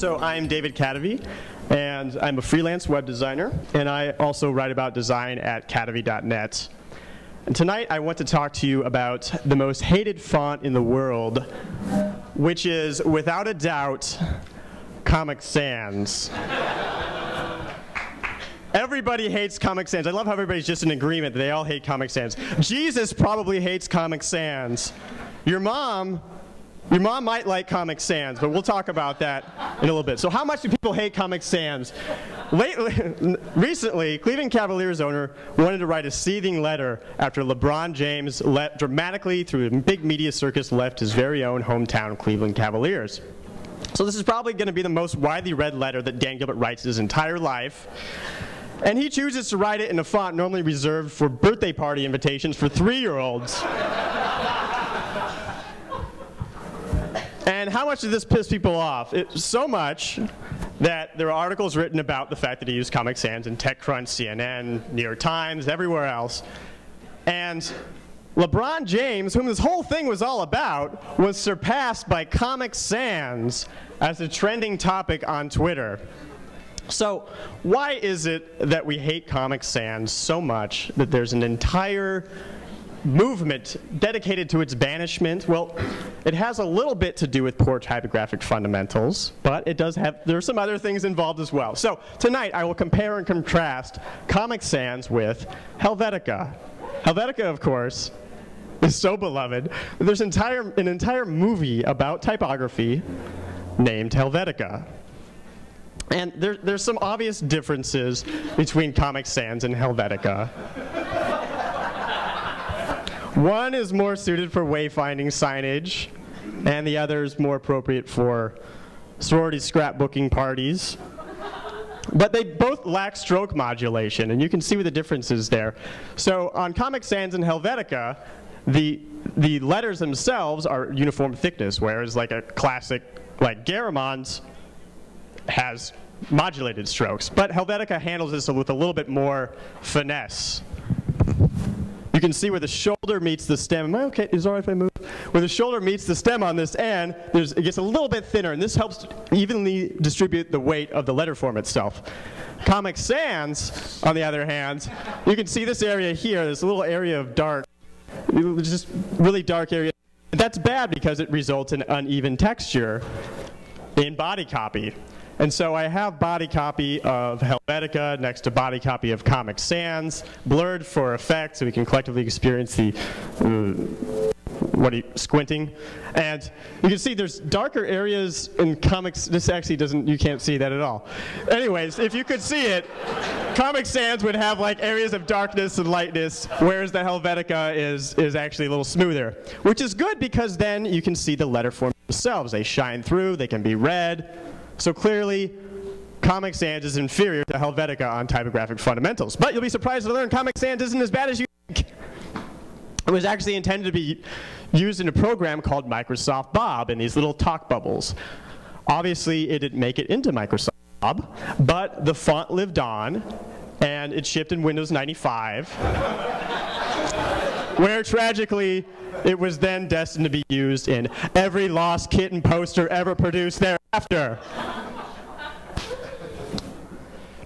So I'm David Kadavy, and I'm a freelance web designer, and I also write about design at kadavy.net. And tonight I want to talk to you about the most hated font in the world, which is, without a doubt, Comic Sans. Everybody hates Comic Sans. I love how everybody's just in agreement that they all hate Comic Sans. Jesus probably hates Comic Sans. Your mom might like Comic Sans, but we'll talk about that in a little bit. So how much do people hate Comic Sans? Recently, Cleveland Cavaliers owner wanted to write a seething letter after LeBron James dramatically, through a big media circus, left his very own hometown Cleveland Cavaliers. So this is probably going to be the most widely read letter that Dan Gilbert writes his entire life. And he chooses to write it in a font normally reserved for birthday party invitations for 3-year-olds. And how much did this piss people off? So much that there are articles written about the fact that he used Comic Sans in TechCrunch, CNN, New York Times, everywhere else. And LeBron James, whom this whole thing was all about, was surpassed by Comic Sans as a trending topic on Twitter. So why is it that we hate Comic Sans so much that there's an entire movement dedicated to its banishment? Well, it has a little bit to do with poor typographic fundamentals, but there are some other things involved as well. So tonight I will compare and contrast Comic Sans with Helvetica. Helvetica, of course, is so beloved. There's an entire movie about typography named Helvetica. And there's some obvious differences between Comic Sans and Helvetica. One is more suited for wayfinding signage, and the other is more appropriate for sorority scrapbooking parties. But they both lack stroke modulation, and you can see what the difference is there. So on Comic Sans and Helvetica, the letters themselves are uniform thickness, whereas like a classic like Garamond's has modulated strokes. But Helvetica handles this with a little bit more finesse. You can see where the shoulder meets the stem. Am I okay? Is it all right if I move? Where the shoulder meets the stem on this end, it gets a little bit thinner, and this helps evenly distribute the weight of the letter form itself. Comic Sans, on the other hand, you can see this area here, this little area of dark, just really dark area. That's bad because it results in uneven texture in body copy. And so I have body copy of Helvetica next to body copy of Comic Sans, blurred for effect so we can collectively experience the squinting. And you can see there's darker areas in comics. This actually doesn't, you can't see that at all. Anyways, if you could see it, Comic Sans would have like areas of darkness and lightness, whereas the Helvetica is actually a little smoother, which is good because then you can see the letter forms themselves. They shine through, they can be read. So clearly, Comic Sans is inferior to Helvetica on typographic fundamentals. But you'll be surprised to learn Comic Sans isn't as bad as you think. It was actually intended to be used in a program called Microsoft Bob in these little talk bubbles. Obviously, it didn't make it into Microsoft Bob, but the font lived on, and it shipped in Windows 95, where tragically, it was then destined to be used in every Lost Kitten poster ever produced thereafter.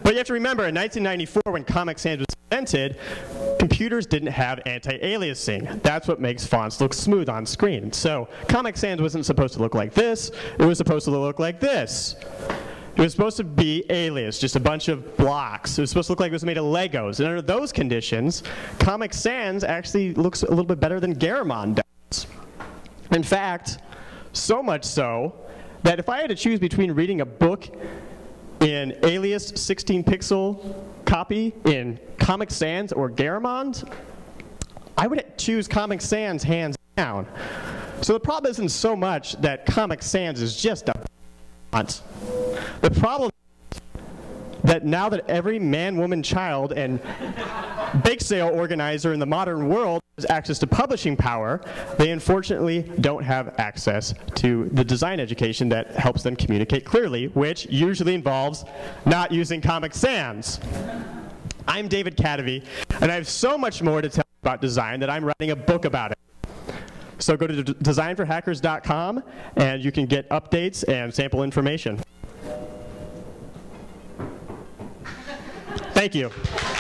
But you have to remember, in 1994, when Comic Sans was invented, computers didn't have anti-aliasing. That's what makes fonts look smooth on screen. So Comic Sans wasn't supposed to look like this. It was supposed to look like this. It was supposed to be alias, just a bunch of blocks. It was supposed to look like it was made of Legos. And under those conditions, Comic Sans actually looks a little bit better than Garamond does. In fact, so much so that if I had to choose between reading a book in alias 16-pixel copy in Comic Sans or Garamond, I would choose Comic Sans hands down. So the problem isn't so much that Comic Sans is just a font. The problem is that now that every man, woman, child, and bake sale organizer in the modern world has access to publishing power, they unfortunately don't have access to the design education that helps them communicate clearly, which usually involves not using Comic Sans. I'm David Kadavy, and I have so much more to tell you about design that I'm writing a book about it. So go to designforhackers.com, and you can get updates and sample information. Thank you.